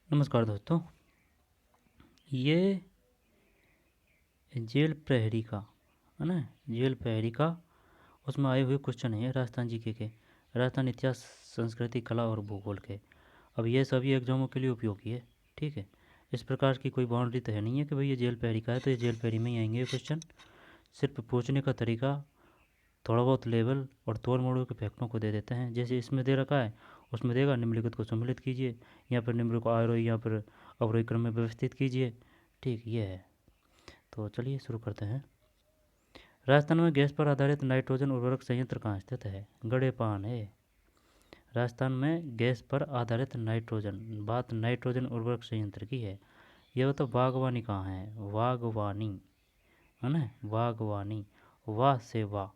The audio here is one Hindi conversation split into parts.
नमस्कार दोस्तों। ये जेल प्रहरी का है ना, जेल प्रहरी का उसमें आए हुए क्वेश्चन है राजस्थान जीके के, राजस्थान इतिहास, संस्कृति, कला और भूगोल के। अब ये सभी एग्जामों के लिए उपयोगी है। ठीक है, इस प्रकार की कोई बाउंड्री तो है नहीं है कि भाई ये जेल प्रहरी का है तो ये जेल प्रहरी में ही आएंगे ये क्वेश्चन। सिर्फ पूछने का तरीका थोड़ा बहुत लेवल और तोड़ मोड़ के फैक्टों को दे देते हैं। जैसे इसमें दे रखा है उसमें देगा निम्नलिखित को सम्मिलित कीजिए, यहाँ पर निम्नलिखित को आरोही, यहाँ पर अवरोही क्रम में व्यवस्थित कीजिए। ठीक, ये है। तो चलिए शुरू करते हैं। राजस्थान में गैस पर आधारित नाइट्रोजन उर्वरक संयंत्र कहाँ स्थित है? गड़ेपान है। राजस्थान में गैस पर आधारित नाइट्रोजन, बात नाइट्रोजन उर्वरक संयंत्र की है। यह तो बागवानी कहाँ है? बागवानी है ना, बागवानी, वाह से वाह,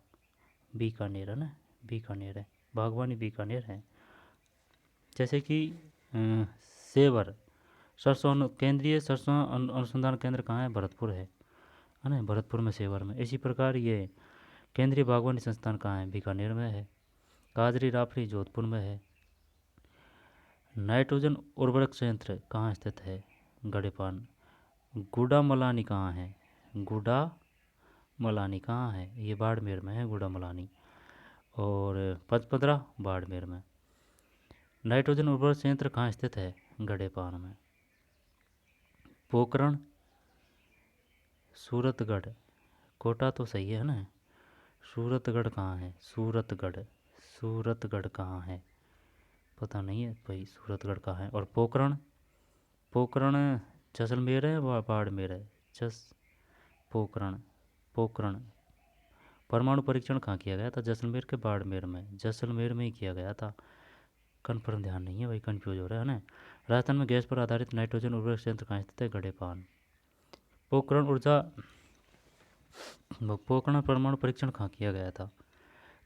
बीकानेर है ना, बीकानेर है, बागवानी बीकानेर है। जैसे कि सेवर, सरसों, केंद्रीय सरसों अनुसंधान केंद्र कहाँ है? भरतपुर है ना, भरतपुर में, सेवर में। इसी प्रकार ये केंद्रीय बागवानी संस्थान कहाँ है? बीकानेर में है। काजरी राफड़ी जोधपुर में है। नाइट्रोजन उर्वरक संयंत्र कहाँ स्थित है? गड़ेपान। गुडा मलानी कहाँ है? गुडा मलानी कहाँ है? ये बाड़मेर में है, गुडा मलानी। और पचपदरा बाड़मेर में। नाइट्रोजन उर्वरक संयंत्र कहाँ स्थित है? गड़ेपान में। पोखरण, सूरतगढ़, कोटा तो सही है ना। सूरतगढ़ कहाँ है? सूरतगढ़, सूरतगढ़ कहाँ है? पता नहीं है भाई सूरतगढ़ कहाँ है। और पोखरण, पोखरण जैसलमेर है व बाड़मेर है? जस पोखरण, पोखरण। परमाणु परीक्षण कहाँ किया गया था? जैसलमेर के बाड़मेर में, जैसलमेर में ही किया गया था। कन्फर्म ध्यान नहीं है भाई, कंफ्यूज हो रहा है ना। राजस्थान में गैस पर आधारित नाइट्रोजन उर्वरक संयंत्र कहाँ स्थित है? गड़ेपान। पोखरण ऊर्जा, पोखरण परमाणु परीक्षण कहाँ किया गया था?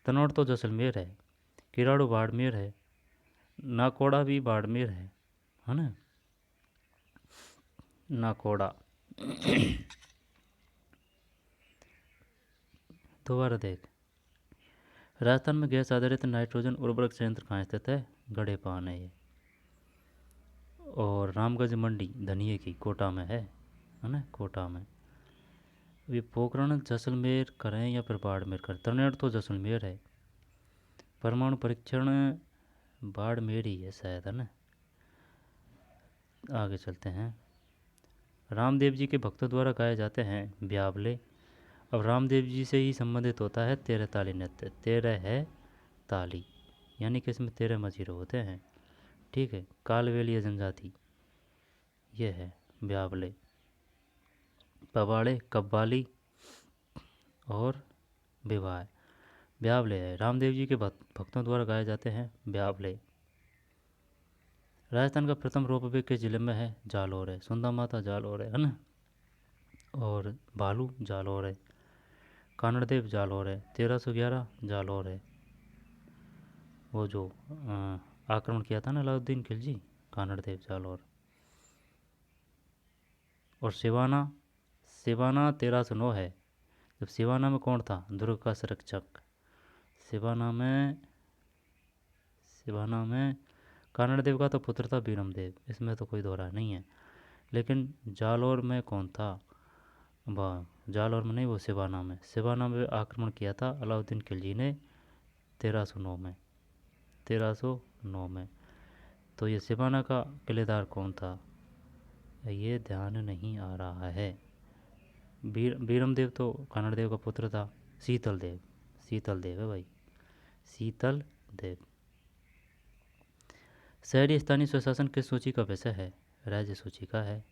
तनोड़ तो जैसलमेर है, किराड़ू बाड़मेर है, नाकोड़ा भी बाड़मेर है ना, नाकोड़ा। दोबारा देख, राजस्थान में गैस आधारित नाइट्रोजन उर्वरक संयंत्र कहाँ स्थित है? गड़ेपान है ये। और रामगंज मंडी धनिये की कोटा में है ना, कोटा में। ये पोखरण जैसलमेर करें या फिर बाड़मेर करें? तनेड़ तो जैसलमेर है, परमाणु परीक्षण बाड़मेर ही है शायद, है ना। आगे चलते हैं। रामदेव जी के भक्तों द्वारा गाए जाते हैं ब्यावले। अब रामदेव जी से ही संबंधित होता है तेरह ताली नृत्य। तेरह है ताली, यानी कि इसमें 13 मजीरे होते हैं। ठीक है, कालवेलिया जनजाति ये है ब्यावले। पवाड़े, कव्वाली और विवाह, ब्यावले है। रामदेव जी के भक्तों द्वारा गाए जाते हैं ब्यावले। राजस्थान का प्रथम रोपवे किस जिले में है? जालौर है। सुंदा माता जालौर है ना। और भालू जालौर है। कानड़देव जालौर है। 1311 जालौर है। वो जो आक्रमण किया था ना अलाउद्दीन खिलजी, कानड़देव जालौर। और सिवाना, सिवाना 1309 है। जब सिवाना में कौन था? दुर्ग का संरक्षक। सिवाना में, सिवाना में कानड़देव का तो पुत्र था बीरमदेव, इसमें तो कोई दोहरा नहीं है। लेकिन जालौर में कौन था? वाह, जालौर में नहीं, वो सिवाना में, सिवाना में आक्रमण किया था अलाउद्दीन खिलजी ने 1309 में, 1309 में। तो ये सिवाना का किलेदार कौन था? ये ध्यान नहीं आ रहा है। बीरमदेव तो कानड़देव का पुत्र था। शीतल देव, शीतल देव है भाई, शीतल देव। शहरी स्थानीय स्वशासन किस सूची का विषय है? राज्य सूची का है।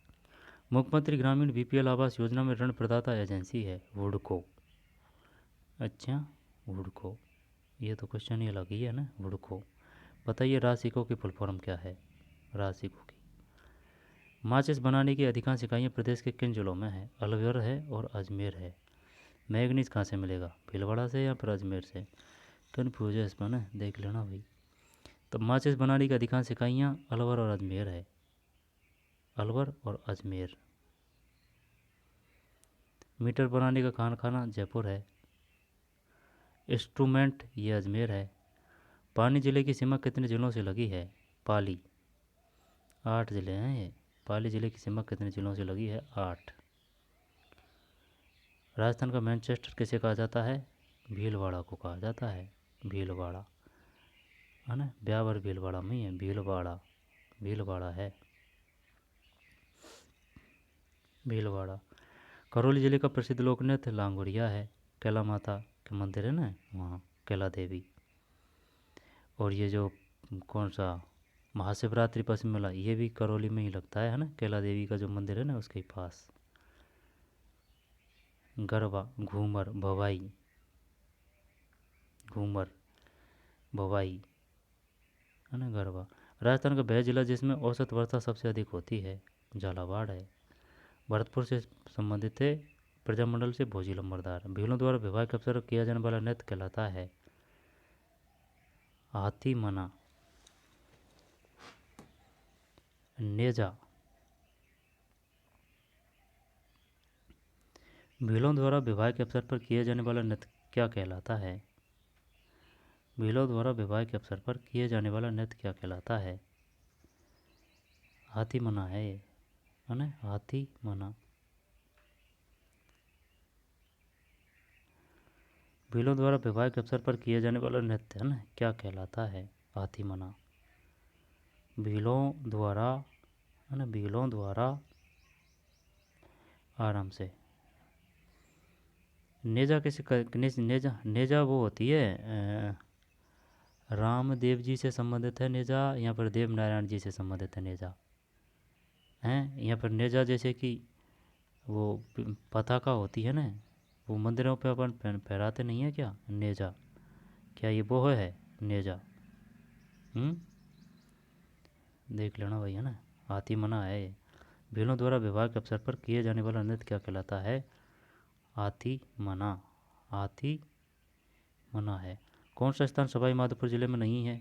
मुख्यमंत्री ग्रामीण बीपीएल आवास योजना में ऋण प्रदाता एजेंसी है वुडको। अच्छा, वुडको, ये तो क्वेश्चन ही अलग ही है ना, वुडको। बताइए राशिको की फुल फॉर्म क्या है? राशिको की, माचिस बनाने की अधिकांश इकाइयाँ प्रदेश के किन जिलों में है? अलवर है और अजमेर है। मैग्नीज कहाँ से मिलेगा? भीलवाड़ा से या फिर अजमेर से? कन्फ्यूज है इसमें ना, देख लेना भाई। तो माचिस बनाने की अधिकांश इकाइयाँ अलवर और अजमेर है, अलवर और अजमेर। मीटर बनाने का कारखाना जयपुर है। इंस्ट्रूमेंट ये अजमेर है। पानी जिले की सीमा कितने जिलों से लगी है? पाली। 8 ज़िले हैं ये। पाली ज़िले की सीमा कितने ज़िलों से लगी है? 8। राजस्थान का मैनचेस्टर किसे कहा जाता है? भीलवाड़ा को कहा जाता है। भीलवाड़ा, है ना, ब्यावर भीलवाड़ा में ही है, भीलवाड़ा, भीलवाड़ा है, भीलवाड़ा। करौली जिले का प्रसिद्ध लोक नृत्य लांगुड़िया है। कैला माता के मंदिर है ना वहाँ, कैला देवी। और ये जो कौन सा महाशिवरात्रि पश्चिम मेला, ये भी करौली में ही लगता है ना, कैला देवी का जो मंदिर है ना उसके ही पास। गरबा, घूमर, भवाई, घूमर, भवाई, है ना, गरबा। राजस्थान का वह जिला जिसमें औसत वर्षा सबसे अधिक होती है, झालावाड़ है। भरतपुर से संबंधित है प्रजामंडल से भोजी लंबरदार। भीलों द्वारा विवाह के अवसर पर किया जाने वाला नृत्य कहलाता है हाथी मना, नेजा। भीलों द्वारा विवाह के अवसर पर किए जाने वाला नृत्य क्या कहलाता है? भीलों द्वारा विवाह के अवसर पर किए जाने वाला नृत्य क्या कहलाता है? हाथी मना है ये, है ना, हाथी मना। भीलों द्वारा विवाह के अवसर पर किए जाने वाला नृत्य, है ना, क्या कहलाता है? हाथी मना। भीलों द्वारा, है ना, भीलों द्वारा, आराम से। नेजा किसी नेजा, नेजा वो होती है रामदेव जी से संबंधित है नेजा, यहाँ पर देव नारायण जी से संबंधित है नेजा, हैं। यहाँ पर नेजा जैसे कि वो पताका होती है ना, वो मंदिरों पे अपन फहराते नहीं है क्या, नेजा, क्या ये वो है नेजा? देख लेना भाई, है ना, हाथी मना है ये। भीलों द्वारा विवाह के अवसर पर किए जाने वाला नृत्य क्या कहलाता है? हाथी मना, हाथी मना है। कौन सा स्थान सवाई माधोपुर जिले में नहीं है?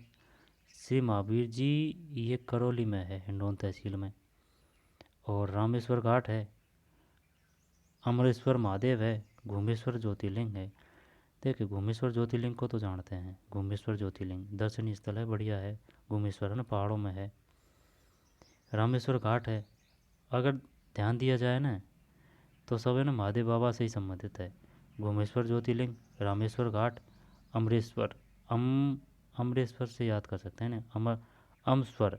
श्री महावीर जी, ये करौली में है, हिंडौन तहसील में। और रामेश्वर घाट है, अमरेश्वर महादेव है, घूमेश्वर ज्योतिर्लिंग है। देखिए घूमेश्वर ज्योतिर्लिंग को तो जानते हैं, घूमेश्वर ज्योतिर्लिंग दर्शनीय स्थल है, बढ़िया है। घूमेश्वर है ना, पहाड़ों में है। रामेश्वर घाट है, अगर ध्यान दिया जाए ना तो सब है ना महादेव बाबा से ही संबंधित है। घूमेश्वर ज्योतिर्लिंग, रामेश्वर घाट, अमरेश्वर, अमरेश्वर से याद कर सकते हैं ना, अमस्वर,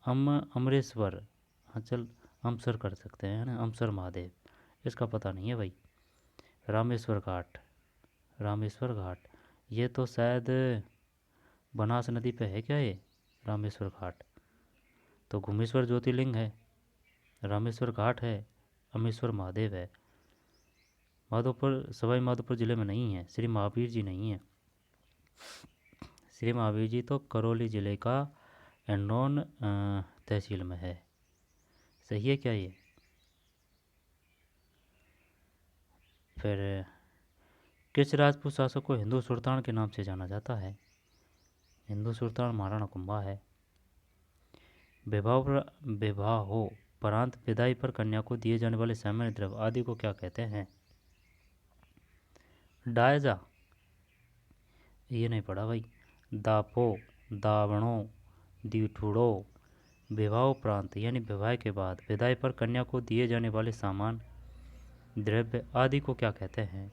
अमरेश्वर, हाँ चल, अमसर कर सकते हैं ना, अमसर महादेव, इसका पता नहीं है भाई। रामेश्वर घाट, रामेश्वर घाट, ये तो शायद बनास नदी पे है क्या ये, रामेश्वर घाट? तो घुमेश्वर ज्योतिर्लिंग है, रामेश्वर घाट है, अमेश्वर महादेव है। माधोपुर सवाई माधोपुर ज़िले में नहीं है, श्री महावीर जी नहीं है। श्री महावीर जी तो करौली ज़िले का हिंडौन तहसील में है। सही है क्या ये? फिर किस राजपूत शासक को हिंदू सुल्तान के नाम से जाना जाता है? हिंदू सुल्तान महाराणा कुंभा है। विवाहोपरांत विदाई पर कन्या को दिए जाने वाले सामान्य द्रव्य आदि को क्या कहते हैं? डायजा, ये नहीं पढ़ा भाई। दापो, दावणो, दीठुड़ो। विवाहोपरांत यानी विवाह के बाद विदाई पर कन्या को दिए जाने वाले सामान द्रव्य आदि को क्या कहते हैं?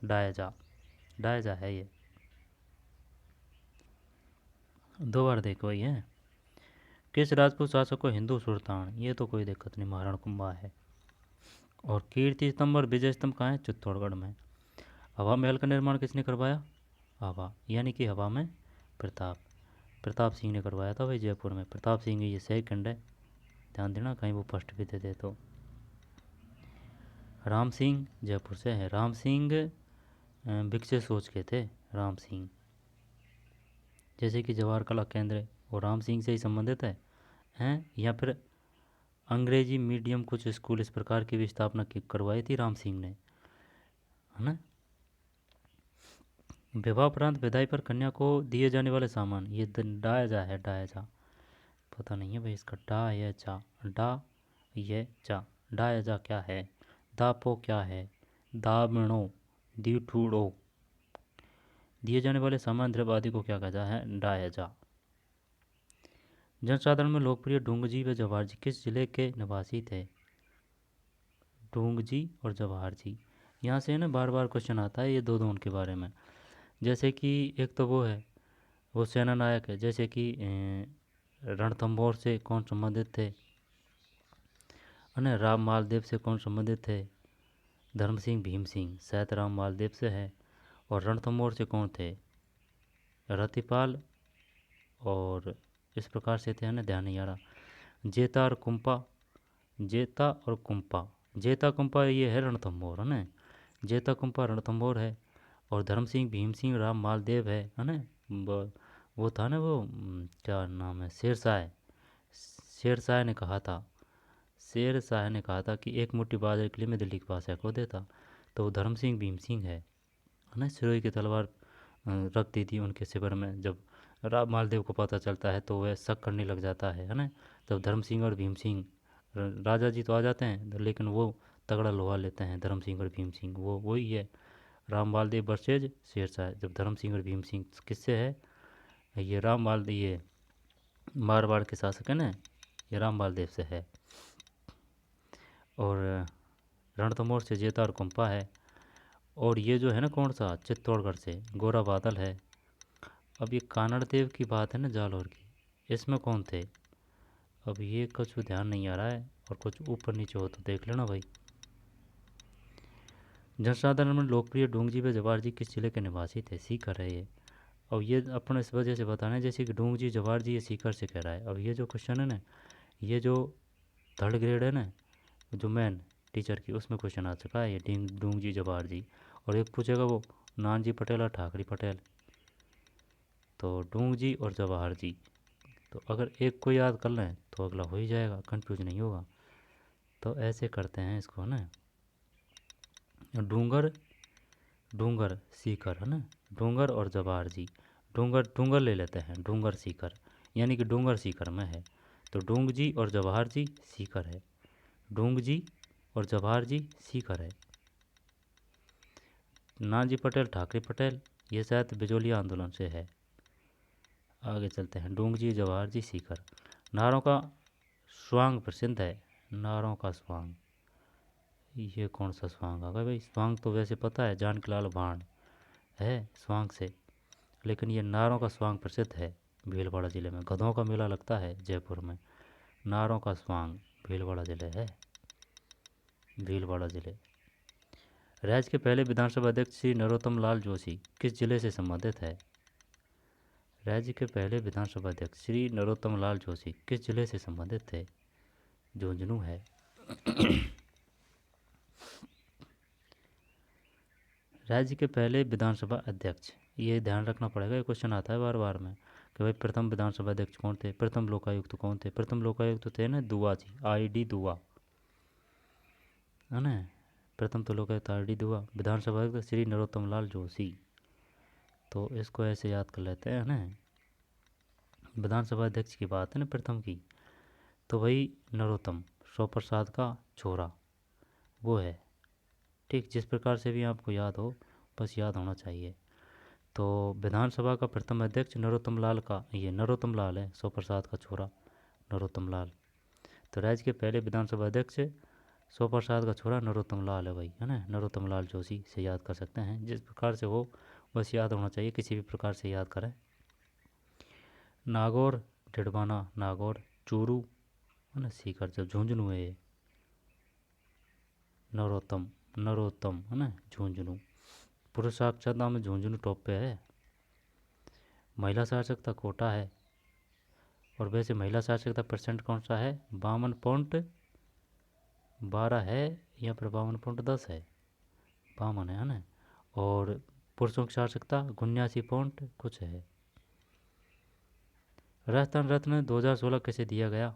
डायजा, डायजा है ये। दो बार देखो ये। किस राजपूत शासक को हिंदू सुल्तान, ये तो कोई दिक्कत नहीं, महाराणा कुंभा है। और कीर्ति स्तंभ और विजय स्तंभ कहाँ है? चित्तौड़गढ़ में। हवा महल का निर्माण किसने करवाया? हवा यानी कि हवा में प्रताप, प्रताप सिंह ने करवाया था भाई, जयपुर में। प्रताप सिंह ये सेकंड है, ध्यान देना कहीं वो फर्स्ट भी दे दे तो। राम सिंह जयपुर से है, राम सिंह विकसित सोच के थे, राम सिंह। जैसे कि जवाहर कला केंद्र वो राम सिंह से ही संबंधित है, हैं, या फिर अंग्रेजी मीडियम कुछ स्कूल इस प्रकार की भी स्थापना की करवाई थी राम सिंह ने, है ना। विवाह उपरांत विदाई पर कन्या को दिए जाने वाले सामान, ये डायजा है, डायजा पता नहीं है भाई इसका, डा ये चा, डा ये चा, डायजा क्या है? दापो क्या है? दामणो, दीठूड़ो। दिए जाने वाले सामान द्रव्य आदि को क्या कहता है? डायजा। जनसाधारण में लोकप्रिय ढूंगजी व जवाहर जी किस जिले के निवासी थे? ढूंगजी और जवाहर जी, यहाँ से है ना बार बार क्वेश्चन आता है ये दो दो उनके बारे में। जैसे कि एक तो वो है, वो सेना नायक है, जैसे कि रणथंभौर से कौन संबंधित थे, है ना? राम मालदेव से कौन संबंधित थे? धर्म सिंह भीम सिंह शायद राम मालदेव से है। और रणथंभौर से कौन थे? रतिपाल। और इस प्रकार से थे, है ना, ध्यान नहीं आ रहा। जेता और कुंपा, जेता और कुंपा, जेता कुंपा ये है रणथंभौर, है ना? जेता कुंपा रणथंभौर है। और धर्म सिंह भीम सिंह राम मालदेव है ना? वो था ना, वो क्या नाम है, शेरशाह। शेरशाह ने कहा था, शेरशाह ने कहा था कि एक मुट्ठी बाजरे के लिए मैं दिल्ली के बादशाह को देता। तो वो धर्म सिंह भीम सिंह है ना? सिरोही की तलवार रख दी थी उनके शिविर में। जब राम मालदेव को पता चलता है तो वह शक करने लग जाता है ना? तब धर्म सिंह और भीम सिंह, राजा जी तो आ जाते हैं लेकिन वो तगड़ा लोहा लेते हैं, धर्म सिंह और भीम सिंह। वो वही है राम मालदेव वर्सेज शेरशाह। जब धर्म सिंह और भीम सिंह किससे है? ये राम मालदेव, ये मारवाड़ के शासक है ना, ये राम मालदेव से है। और रणथंभौर से जेता और कुंपा है। और ये जो है ना, कौन सा, चित्तौड़गढ़ से गोरा बादल है। अब ये कानड़ देव की बात है ना, जालौर की, इसमें कौन थे? अब ये कुछ ध्यान नहीं आ रहा है, और कुछ ऊपर नीचे हो तो देख लेना भाई। जनसाधारण में लोकप्रिय ढूंगजी व जवाहर जी किस जिले के निवासी थे? सीकर है ये। अब ये अपन इस वजह से बताना है, जैसे कि ढूंगजी जवाहर जी ये सीकर से कह रहा है। अब ये जो क्वेश्चन है ना, ये जो थर्ड ग्रेड है ना, जो मैन टीचर की, उसमें क्वेश्चन आ चुका है ये ढूंगजी जवाहर जी। और एक पूछेगा वो नानजी पटेल और ठाकरी पटेल। तो ढूंगजी और जवाहर जी, तो अगर एक को याद कर लें तो अगला हो ही जाएगा, कंफ्यूज नहीं होगा। तो ऐसे करते हैं इसको, है ना? डूंगर, डूंगर सीकर, है ना? डूंगर और जवाहर जी, डूंगर डूंगर ले लेते हैं, डूंगर सीकर, यानी कि डूंगर सीकर में है। तो डूंग जी और जवाहर जी सीकर है, डूंग जी और जवाहर जी सीकर है। नानजी पटेल ठाकरे पटेल ये शायद बिजोलिया आंदोलन से है। आगे चलते हैं, डूंग जी जवाहर जी सीकर। नारों का स्वांग प्रसिद्ध है, नारों का स्वांग, ये कौन सा स्वांग आ गया भाई? स्वांग तो वैसे पता है जानकी लाल भाण है स्वांग से, लेकिन ये नारों का स्वांग प्रसिद्ध है भीलवाड़ा ज़िले में। गधों का मेला लगता है जयपुर में। नारों का स्वांग भीलवाड़ा ज़िले है, भीलवाड़ा ज़िले। राज्य के पहले विधानसभा अध्यक्ष श्री नरोत्तम लाल जोशी किस जिले से संबंधित है? राज्य के पहले विधानसभा अध्यक्ष श्री नरोत्तम लाल जोशी किस जिले से संबंधित थे? झुंझुनू है। राज्य के पहले विधानसभा अध्यक्ष, ये ध्यान रखना पड़ेगा, ये क्वेश्चन आता है बार बार में कि भाई प्रथम विधानसभा अध्यक्ष कौन थे? प्रथम लोकायुक्त कौन थे? प्रथम लोकायुक्त थे ना दुआ जी, ID दुआ, है ना? प्रथम तो लोकायुक्त ID दुआ। विधानसभा अध्यक्ष श्री नरोत्तम लाल जोशी। तो इसको ऐसे याद कर लेते हैं ना, विधानसभा अध्यक्ष की बात है ना प्रथम की, तो भाई नरोत्तम सौ प्रसाद का छोरा वो है। ठीक, जिस प्रकार से भी आपको याद हो, बस याद होना चाहिए। तो विधानसभा का प्रथम अध्यक्ष नरोत्तम लाल का, ये नरोत्तम लाल है, सौ प्रसाद का छोरा नरोत्तम लाल। तो राज्य के पहले विधानसभा अध्यक्ष सौ प्रसाद का छोरा नरोत्तम लाल है भाई, है ना? नरोत्तम लाल जोशी से याद कर सकते हैं, जिस प्रकार से हो बस याद होना चाहिए, किसी भी प्रकार से याद करें। नागौर डिडवाना नागौर, चूरू है ना सीकर, जब झुंझुनू है ये नरोत्तम, नरोत्तम है ना झुंझुनू। पुरुष साक्षरता में झुंझुनू टॉप पे है। महिला साक्षरता कोटा है। और वैसे महिला साक्षरता परसेंट कौन सा है? 52.12 है या फिर 52.10 है? 52 है ना? और पुरुषों की साक्षरता 79 पॉइंट कुछ है। राजस्थान रत्न 2016 किसे दिया गया?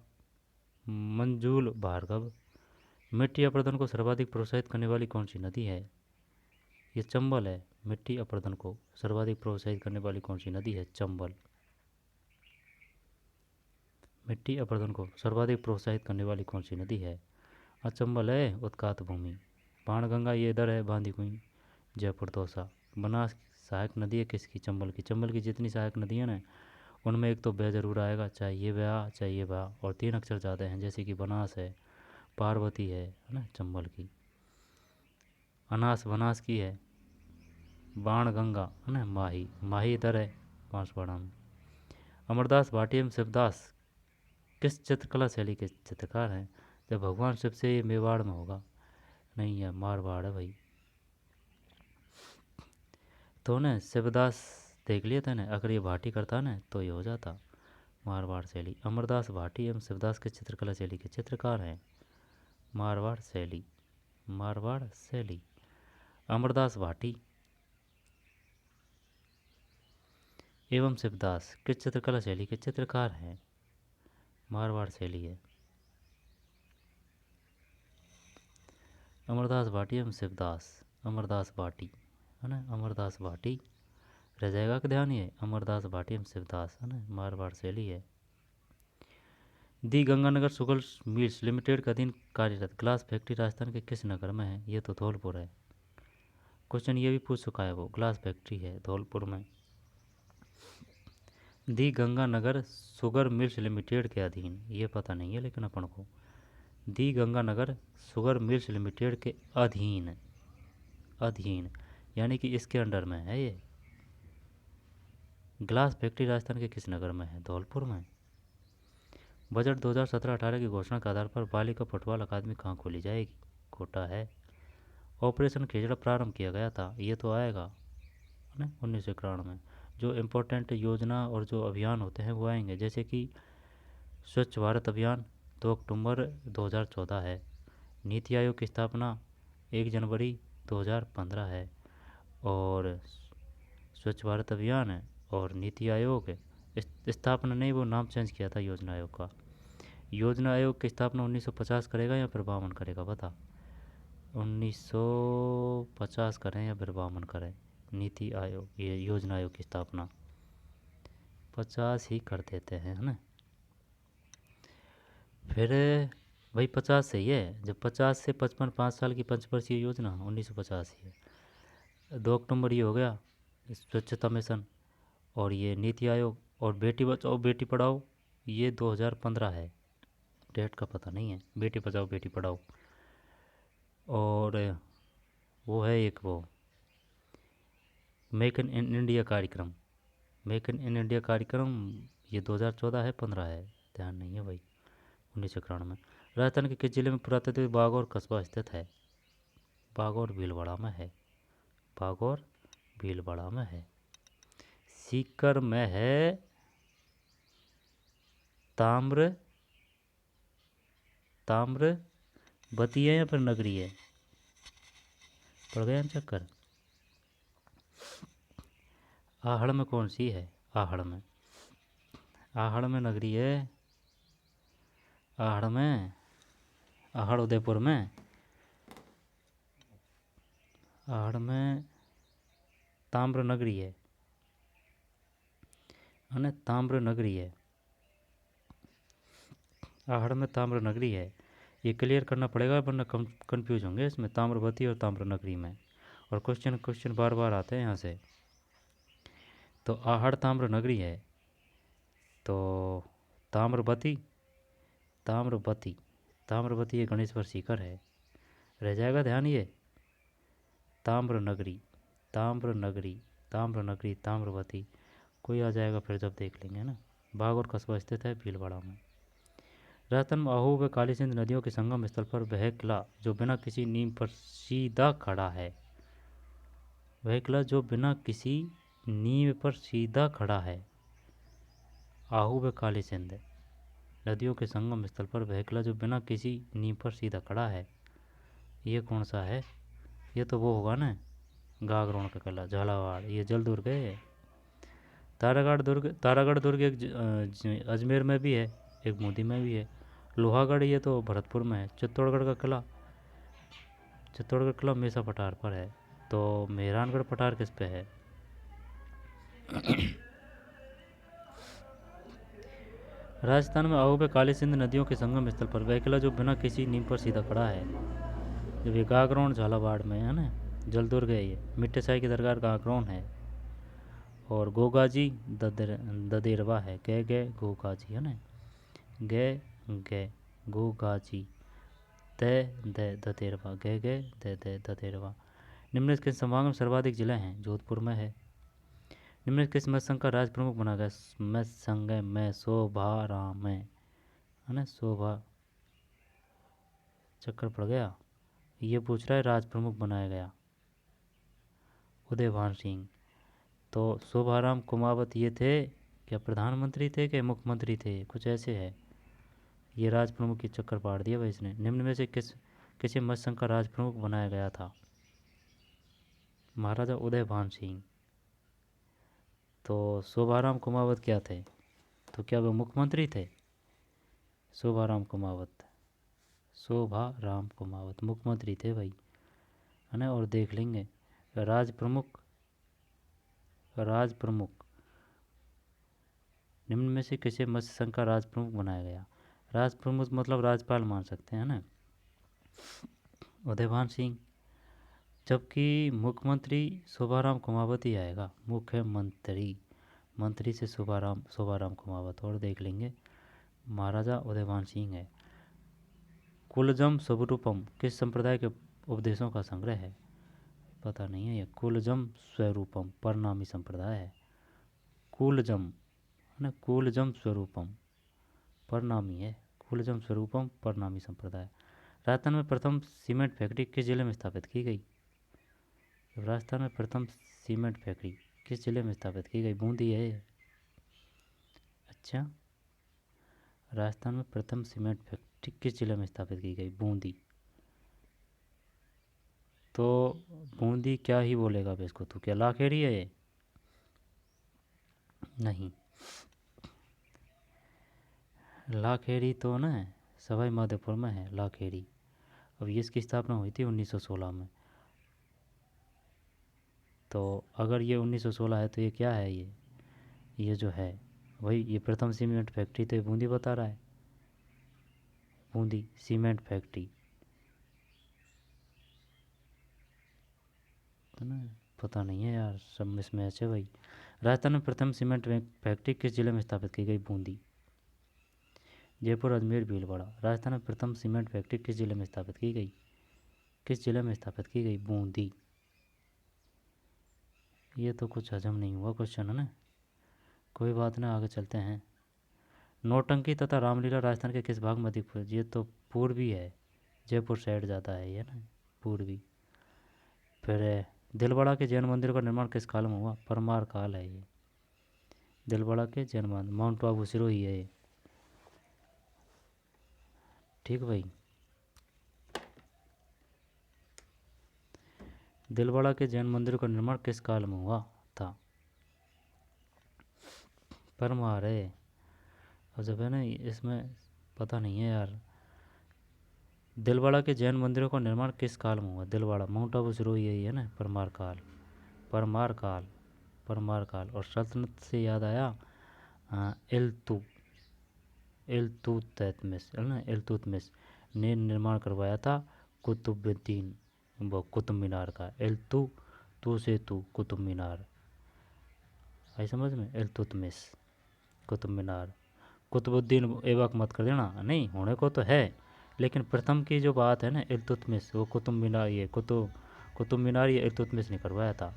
मंजूल भार्गव। मिट्टी अपरदन को सर्वाधिक प्रोत्साहित करने वाली कौन सी नदी है? ये चंबल है। मिट्टी अपरदन को सर्वाधिक प्रोत्साहित करने वाली कौन सी नदी है? चंबल। मिट्टी अपरदन को सर्वाधिक प्रोत्साहित करने वाली कौन सी नदी है? चंबल है। उत्कात भूमि। बाणगंगा ये इधर है, बांदी कुई जयपुर दौसा। बनास सहायक नदी है किसकी? चंबल की। चंबल की जितनी सहायक नदी है ना, उनमें एक तो ब जरूर आएगा, चाहे ये ब्याह चाहे ये ब्याह, और 3 अक्षर ज़्यादा हैं, जैसे कि बनास है, पार्वती है ना, चंबल की। अनास बनास की है, बाण गंगा है ना, माही माही इधर है बांसवाड़ा में। अमरदास भाटी एवं शिवदास किस चित्रकला शैली के चित्रकार हैं? जब भगवान शिव से ये मेवाड़ में होगा, नहीं है, मारवाड़ है भाई। तो ना शिवदास देख लिया था ना, अगर ये भाटी करता ना तो ये हो जाता मारवाड़ शैली। अमरदास भाटी एवं शिवदास के चित्रकला शैली के चित्रकार हैं, मारवाड़ शैली, मारवाड़ शैली। अमरदास भाटी एवं शिवदास किस चित्रकला शैली के चित्रकार हैं? मारवाड़ शैली है। अमरदास भाटी एवं शिवदास, अमरदास भाटी है ना, अमरदास भाटी रह जाएगा कि ध्यान, ये अमरदास भाटी एवं शिवदास है ना, मारवाड़ शैली है। दी गंगानगर शुगर मिल्स लिमिटेड के अधीन कार्यरत ग्लास फैक्ट्री राजस्थान के किस नगर में है? ये तो धौलपुर है। क्वेश्चन ये भी पूछ चुका है, वो ग्लास फैक्ट्री है धौलपुर में। दी गंगानगर शुगर मिल्स लिमिटेड के अधीन, ये पता नहीं है लेकिन अपन को, दी गंगानगर शुगर मिल्स लिमिटेड के अधीन, अधीन यानी कि इसके अंडर में है ये। ग्लास फैक्ट्री राजस्थान के किस नगर में है? धौलपुर में। बजट 2017-18 की घोषणा के आधार पर बालिका फुटबॉल अकादमी कहाँ खोली जाएगी? कोटा है। ऑपरेशन खिचड़ा प्रारंभ किया गया था, ये तो आएगा ना 1991 में। जो इम्पोर्टेंट योजना और जो अभियान होते हैं वो आएंगे, जैसे कि स्वच्छ भारत अभियान 2 अक्टूबर 2014 है। नीति आयोग की स्थापना 1 जनवरी 2015 है। और स्वच्छ भारत अभियान है और नीति आयोग है, स्थापना नहीं, वो नाम चेंज किया था योजना आयोग का। योजना आयोग की स्थापना 1950 करेगा या फिर 52 करेगा, बता। 1950 करें या फिर 52 करें? नीति आयोग, ये योजना आयोग की स्थापना 50 ही कर देते हैं, है ना। फिर भाई 50 सही है, जब 50 से 55 5 साल की पंचवर्षीय योजना 1950 ही है। 2 अक्टूबर ये हो गया स्वच्छता मिशन, और ये नीति आयोग, और बेटी बचाओ बेटी पढ़ाओ ये 2015 है, डेट का पता नहीं है। बेटी बचाओ बेटी पढ़ाओ, और वो है एक वो मेक इन इंडिया कार्यक्रम, मेक इन इंडिया कार्यक्रम, ये 2014 है, 15 है, ध्यान नहीं है भाई। 1991 में। राजस्थान के किस जिले में पुरातत्व बागौर कस्बा स्थित है? बागौर भीलवाड़ा में है, बागौर भीलवाड़ा में है। सीकर में है ताम्र, ताम्र बती है या फिर नगरी है? पड़ गया चक्कर। आहड़ में कौन सी है? आहड़ में, आहड़ में नगरी है, आहड़ में, आहड़ उदयपुर में, आहड़ में ताम्र नगरी है ना, ताम्र नगरी है, आहड़ में ताम्र नगरी है। ये क्लियर करना पड़ेगा वरना कंफ्यूज होंगे इसमें, ताम्रवती और ताम्र नगरी में। और क्वेश्चन बार बार आते हैं यहाँ से। तो आहड़ ताम्र नगरी है, तो ताम्रवती, ताम्रवती, ताम्रवती ये गणेश्वर सीकर है, रह जाएगा ध्यान ये। ताम्र नगरी, ताम्र नगरी, ताम्र नगरी, ताम्रवती कोई आ जाएगा फिर जब देख लेंगे ना। बागौर कस्बा स्थित है भीलवाड़ा में। राजस्थान में आहू व काली सिंध नदियों के संगम स्थल पर वह किला जो बिना किसी नींव पर सीधा खड़ा है, वह किला जो बिना किसी नींव पर सीधा खड़ा है, आहू व काली सिंध नदियों के संगम स्थल पर वह किला जो बिना किसी नींव पर सीधा खड़ा है, ये कौन सा है? ये तो वो होगा ना गागरोन का किला, झालावाड़, ये जल दुर्ग है। तारागढ़ दुर्ग, तारागढ़ दुर्ग एक अजमेर में भी है, एक मोदी में भी है। लोहागढ़ ये तो भरतपुर में है। चित्तौड़गढ़ का किला, चित्तौड़गढ़ किला मेसा पठार पर है। तो मेहरानगढ़ पठार किस पे है? राजस्थान में आहू व काली सिंध नदियों के संगम स्थल पर वह किला जो बिना किसी नींव पर सीधा खड़ा है, जब ये गागरोन झालावाड़ में है ना, जलदुर्ग है ये। मिट्टे साई की दरगाह गागरोन है। और गोगाजी ददेरवा है, गे गे गोगाजी है ना, गे गे गोगाजी, दे दे ददेरवा, गे गे दे दे ददेरवा। निम्नलिखित के समागम सर्वाधिक जिले हैं, जोधपुर में है। निम्नलिखित किस मत संघ का राज प्रमुख बना गया, मत संघ में शोभा राम है ना, शोभा चक्कर पड़ गया। ये पूछ रहा है राज प्रमुख बनाया गया, उदयभान सिंह। तो शोभाराम कुमावत ये थे क्या, प्रधानमंत्री थे क्या मुख्यमंत्री थे, कुछ ऐसे है। ये राज प्रमुख की चक्कर पाड़ दिया भाई इसने। निम्न में से किसे मत संघ का राज प्रमुख बनाया गया था, महाराजा उदयभान सिंह। तो शोभाराम कुमावत क्या थे, तो क्या वो मुख्यमंत्री थे, शोभाराम कुमावत, शोभाराम कुमावत मुख्यमंत्री थे भाई, है ना। और देख लेंगे राज प्रमुख, राज प्रमुख निम्न में से किसे मत्स्य संघ का राज प्रमुख बनाया गया। राज प्रमुख मतलब राजपाल मान सकते हैं ना, उदयभान सिंह। जबकि मुख्यमंत्री शोभाराम कुमावत ही आएगा, मुख्यमंत्री, मंत्री से शोभाराम कुमावत। और देख लेंगे महाराजा उदयभान सिंह है। कुलजम स्वरूपम किस संप्रदाय के उपदेशों का संग्रह है, पता नहीं है ये। कुलजम स्वरूपम परनामी संप्रदाय है, कुलजम है ना, कुलजम स्वरूपम परनामी है, कुलजम स्वरूपम परनामी संप्रदाय। राजस्थान में प्रथम सीमेंट फैक्ट्री किस जिले में स्थापित की गई, राजस्थान में प्रथम सीमेंट फैक्ट्री किस जिले में स्थापित की गई, बूंदी है। अच्छा, राजस्थान में प्रथम सीमेंट फैक्ट्री किस जिले में स्थापित की गई, बूंदी। तो बूंदी क्या ही बोलेगा अब इसको, तो क्या लाखेड़ी है ये, नहीं। लाखेड़ी तो ना सवाई माधोपुर में है लाखेड़ी। अब ये इसकी स्थापना हुई थी 1916 में। तो अगर ये 1916 है तो ये क्या है, ये जो है वही, ये प्रथम सीमेंट फैक्ट्री तो बूंदी बता रहा है, बूंदी सीमेंट फैक्ट्री तो ना, पता नहीं है यार, सब इसमें ऐसे भाई। राजस्थान में प्रथम सीमेंट फैक्ट्री किस जिले में स्थापित की गई, बूंदी। जयपुर अजमेर भीलवाड़ा। राजस्थान में प्रथम सीमेंट फैक्ट्री किस जिले में स्थापित की गई, किस जिले में स्थापित की गई, बूंदी। ये तो कुछ हजम नहीं हुआ क्वेश्चन है ना, कोई बात नहीं, आगे चलते हैं। नौटंकी तथा रामलीला राजस्थान के किस भाग में अधिक, ये तो पूर्वी है, जयपुर साइड ज़्यादा है ये ना, पूर्वी। फिर दिलवाड़ा के जैन मंदिर का निर्माण किस काल में हुआ, परमार काल है ये, दिलवाड़ा के जैन मंदिर, माउंट आबू सिरोही है ये, ठीक भाई। दिलवाड़ा के जैन मंदिर का निर्माण किस काल में हुआ था, परमार है। और जब है ना इसमें पता नहीं है यार, दिलवाड़ा के जैन मंदिरों का निर्माण किस काल में हुआ, दिलवाड़ा माउंट आबू सिरोही यही है ना, परमार काल, परमार काल, परमार काल। और सल्तनत से याद आया, इल्तुतमिश है ना, इल्तुतमिश ने निर्माण करवाया था कुतुबुद्दीन, वो कुतुब मीनार का, तू से तू कुतुब मीनार, आई समझ में, इल्तुतमिश कुतुब मीनार। कुतुबुद्दीन एवक मत कर देना, नहीं होने को तो है, लेकिन प्रथम की जो बात है ना इल्तुतमिश, वो कुतुब मीनार, ये कुतुब मीनार ये इल्तुतमिश ने करवाया था।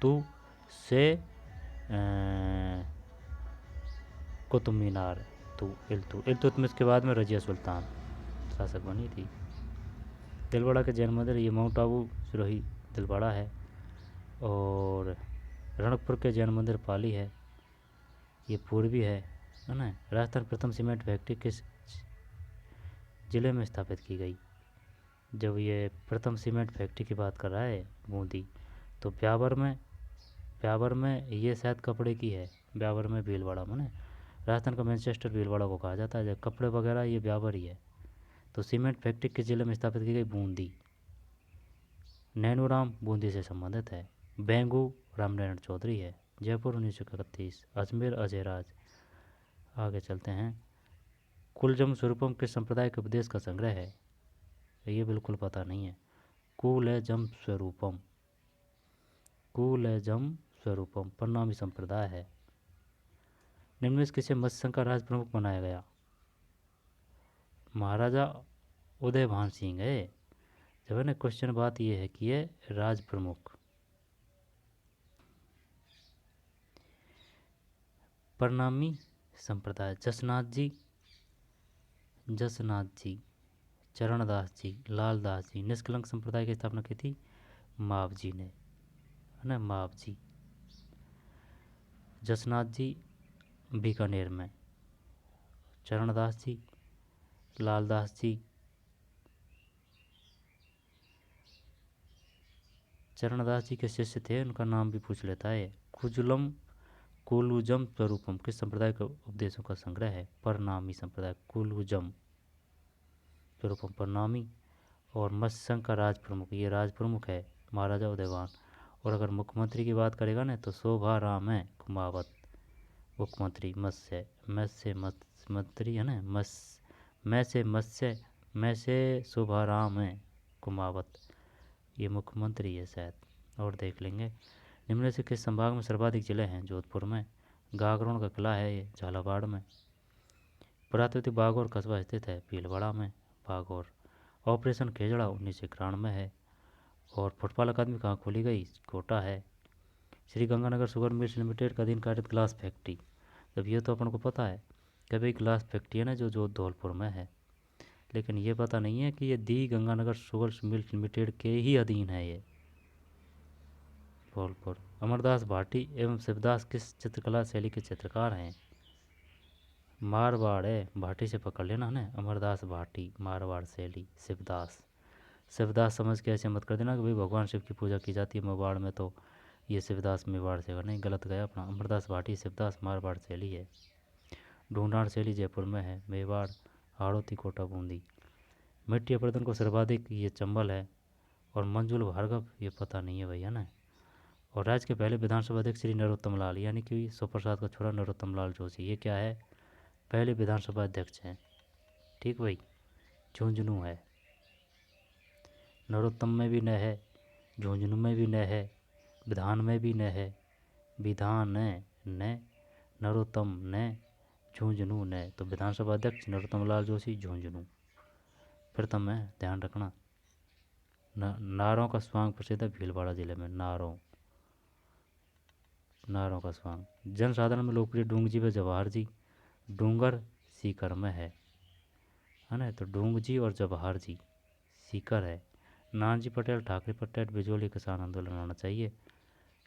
तू से कुतुब मीनार, इल्तुतमिश के बाद में रजिया सुल्तान शासक बनी थी। दिलवाड़ा के जैन मंदिर, ये माउंट आबू सिरोही दिलवाड़ा है। और रणकपुर के जैन मंदिर पाली है, ये पूर्वी है ना। राजस्थान प्रथम सीमेंट फैक्ट्री किस जिले में स्थापित की गई, जब ये प्रथम सीमेंट फैक्ट्री की बात कर रहा है बूंदी, तो ब्यावर में ये शायद कपड़े की है, ब्यावर में भीलवाड़ा में ना, राजस्थान का मैनचेस्टर भीलवाड़ा को कहा जाता है, जब कपड़े वगैरह ये ब्यावर ही है। तो सीमेंट फैक्ट्री किस जिले में स्थापित की गई, बूंदी। नैनूराम बूंदी से संबंधित है। बेंगू रामनारायण चौधरी है, जयपुर 1931। अजमेर अजयराज। आगे चलते हैं। कुलजम स्वरूपम किस संप्रदाय के उपदेश का संग्रह है, ये बिल्कुल पता नहीं है। कुलजम स्वरूपम, कुलजम स्वरूपम परिणामी संप्रदाय है। निम्न में से किसे मत्स्य संघ का राज प्रमुख बनाया गया? महाराजा उदयभान सिंह है। जब है ना क्वेश्चन बात यह है कि ये राज प्रमुख। परिणामी संप्रदाय जसनाथ जी, चरणदास जी, लालदास जी। निष्कलंक संप्रदाय की स्थापना की थी माव जी ने, है ना, माव जी। जसनाथ जी बीकानेर में, चरणदास जी, लालदास जी। चरणदास जी के शिष्य थे, उनका नाम भी पूछ लेता है। कुजुलम कुलुजम स्वरूपम किस संप्रदाय के उपदेशों का संग्रह है? परिणामी संप्रदाय। कुलुजम स्वरूपम परिणामी। और मत्स्य संघ का राज प्रमुख, ये राज प्रमुख है महाराजा उदयवान। और अगर मुख्यमंत्री की बात करेगा ना तो शोभा राम है कुमावत मुख्यमंत्री। मत्स्य मंत्री है ना, मैं से शोभा राम है कुमावत, ये मुख्यमंत्री है शायद। और देख लेंगे। निम्न से किस संभाग में सर्वाधिक जिले हैं? जोधपुर में। गागरोन का किला है ये झालावाड़ में। पुरातत्व बागौर कस्बा स्थित है भीलवाड़ा में, बागौर। ऑपरेशन खेजड़ा 1991 में है। और फुटबॉल अकादमी कहाँ खोली गई? कोटा है। Shri Ganganagar sugar mills limited का अधीन कार्यरत ग्लास फैक्ट्री, जब ये तो अपन को पता है कि भाई ग्लास फैक्ट्री है ना जो धौलपुर में है, लेकिन ये पता नहीं है कि ये दी गंगानगर शुगर मिल्स लिमिटेड के ही अधीन है ये धौलपुर। अमरदास भाटी एवं शिवदास किस चित्रकला शैली के चित्रकार हैं? मारवाड़ है, भाटी से पकड़ लेना है ना। अमरदास भाटी मारवाड़ शैली। शिवदास समझ के ऐसे मत कर देना कि भाई भगवान शिव की पूजा की जाती है मेवाड़ में, तो ये शिवदास मेवाड़ से नहीं, गलत गया अपना। अमरदास भाटी शिवदास मारवाड़ शैली है। ढूंढाड़ शैली जयपुर में है। मेवाड़ हाड़ौती कोटा बूंदी। मिट्टी अपरदन को सर्वाधिक ये चंबल है। और मंजुल भार्गव ये पता नहीं है भैया ना। और राज्य के पहले विधानसभा अध्यक्ष श्री नरोत्तम लाल, यानी कि सुप्रसाद का छोरा नरोत्तम लाल जोशी, ये क्या है? पहले विधानसभा अध्यक्ष हैं। ठीक भाई, झुंझुनू है। नरोत्तम में भी न है, झुंझुनू में भी न है, विधान में भी न है। विधान न, नरोत्तम न, झुंझुनू न। तो विधानसभा अध्यक्ष नरोत्तम लाल जोशी, झुंझुनू। फिर तब में ध्यान रखना। नारों का स्वांग प्रसिद्ध है भीलवाड़ा जिले में। नारों का स्वांग। जनसाधारण में लोकप्रिय डूंग जी व जवाहर जी। डूंगर सीकर में है ना, तो डूंग जी और जवाहर जी सीकर है। नानजी पटेल, ठाकरे पटेल, बिजोली किसान आंदोलन आना चाहिए।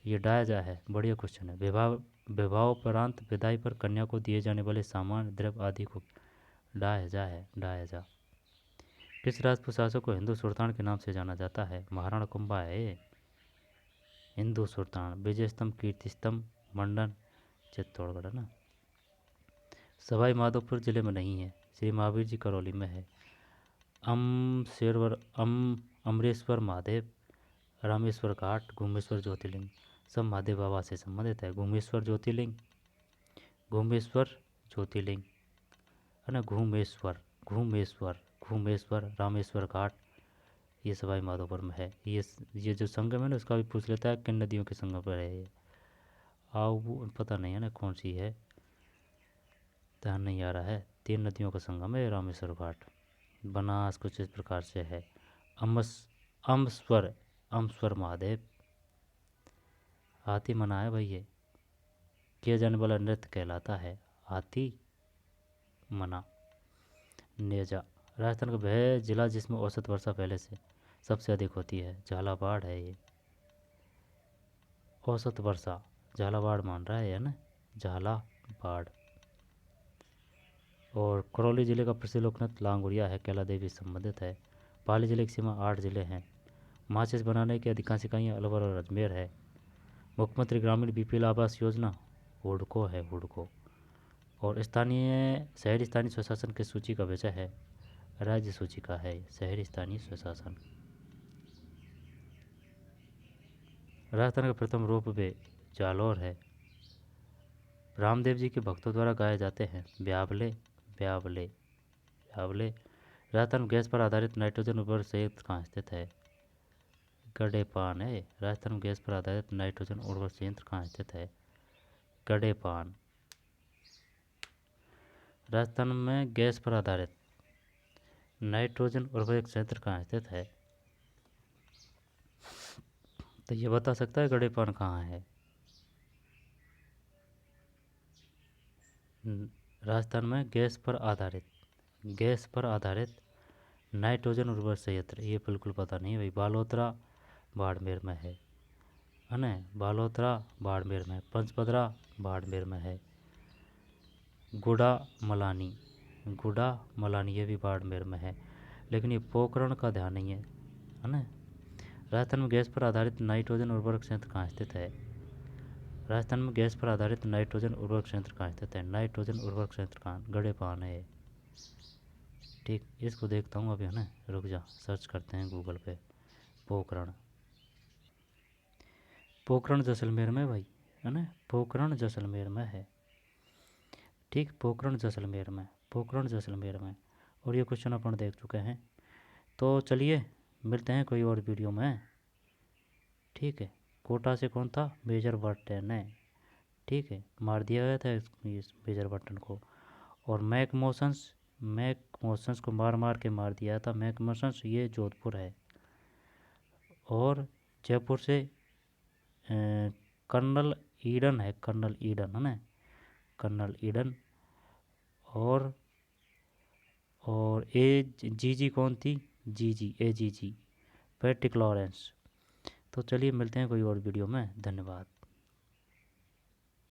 ये डायजा है, बढ़िया क्वेश्चन है। विवाहोपरांत विदाई पर कन्या को दिए जाने वाले सामान द्रव्य आदि को डायजा है, डायजा। किस राजपूत शासक को हिंदू सुल्तान के नाम से जाना जाता है? महाराणा कुंभा है हिंदू सुल्तान। विजय स्तंभ, कीर्ति स्तंभ, मंडन, चित्तौड़गढ़ है ना। सवाई माधोपुर जिले में नहीं है। श्री महावीर जी करौली में है। अमरेश्वर महादेव, रामेश्वर घाट, घूमेश्वर ज्योतिर्लिंग सब महादेव बाबा से संबंधित है। घूमेश्वर ज्योतिर्लिंग है ना, घूमेश्वर, रामेश्वर घाट, ये सवाई माधोपुर में है। ये जो संगम है ना, उसका भी पूछ लेता है किन नदियों के संगम पर है ये। वो पता नहीं है ना कौन सी है, ध्यान नहीं आ रहा है। 3 नदियों का संगम है रामेश्वर घाट। बनास कुछ इस प्रकार से है। अमस्वर महादेव। हाथी मना है भाई, ये किया जाने वाला नृत्य कहलाता है हाथी मना। नेजा। राजस्थान का वह जिला जिसमें औसत वर्षा पहले से सबसे अधिक होती है? झालावाड़ है ये। औसत वर्षा झालावाड़ मान रहा है ना, झालावाड़। और करौली जिले का प्रसिद्ध लोकनृत्य लांगुड़िया है, कैला देवी संबंधित है। पाली जिले की सीमा 8 जिले हैं। माचिस बनाने की अधिकांश इकाइयाँ अलवर और अजमेर है। मुख्यमंत्री ग्रामीण बीपीएल आवास योजना हुडको है, हुडको। और शहरी स्थानीय स्वशासन की सूची का विषय है? राज्य सूची का है शहरी स्थानीय स्वशासन। राजस्थान का प्रथम रोपवे जालौर है। रामदेव जी के भक्तों द्वारा गाए जाते हैं ब्यावले। राजस्थान में गैस पर आधारित नाइट्रोजन उर्वरक संयंत्र कहाँ स्थित है? गडेपान है। राजस्थान में गैस पर आधारित नाइट्रोजन उर्वरक संयंत्र कहाँ स्थित है? गडेपान। राजस्थान में गैस पर आधारित नाइट्रोजन उर्वरक संयंत्र कहाँ स्थित है? तो ये बता सकता है गडेपान कहाँ है? राजस्थान में गैस पर आधारित नाइट्रोजन उर्वरक संयंत्र, ये बिल्कुल पता नहीं है भाई। बालोतरा बाड़मेर में है ना? बालोतरा बाड़मेर में, पंचपदरा बाड़मेर में है, गुड़ा मलानी ये भी बाड़मेर में है, लेकिन ये पोखरण का ध्यान नहीं है ना? राजस्थान में गैस पर आधारित नाइट्रोजन उर्वरक संयंत्र कहाँ स्थित है? राजस्थान में गैस पर आधारित नाइट्रोजन उर्वरक संयंत्र कहाँ स्थित है? नाइट्रोजन उर्वरक संयंत्र कहाँ? गडेपान है। ठीक, इसको देखता हूँ अभी, है ना? रुक जा, सर्च करते हैं गूगल पे। पोखरण जैसलमेर में भाई, है ना? पोखरण जैसलमेर में है। ठीक, पोखरण जैसलमेर में। और ये क्वेश्चन अपन देख चुके हैं। तो चलिए मिलते हैं कोई और वीडियो में। ठीक है, कोटा से कौन था? मेजर बर्टन है। ठीक है, मार दिया गया था इस मेजर बर्टन को। और मैक मोशंस को मार के मार दिया था। मैक मोशंस ये जोधपुर है। और जयपुर से कर्नल ईडन है, है ना? Colonel Eden. और जी कौन थी? जी पैट्रिक लॉरेंस। तो चलिए मिलते हैं कोई और वीडियो में। धन्यवाद।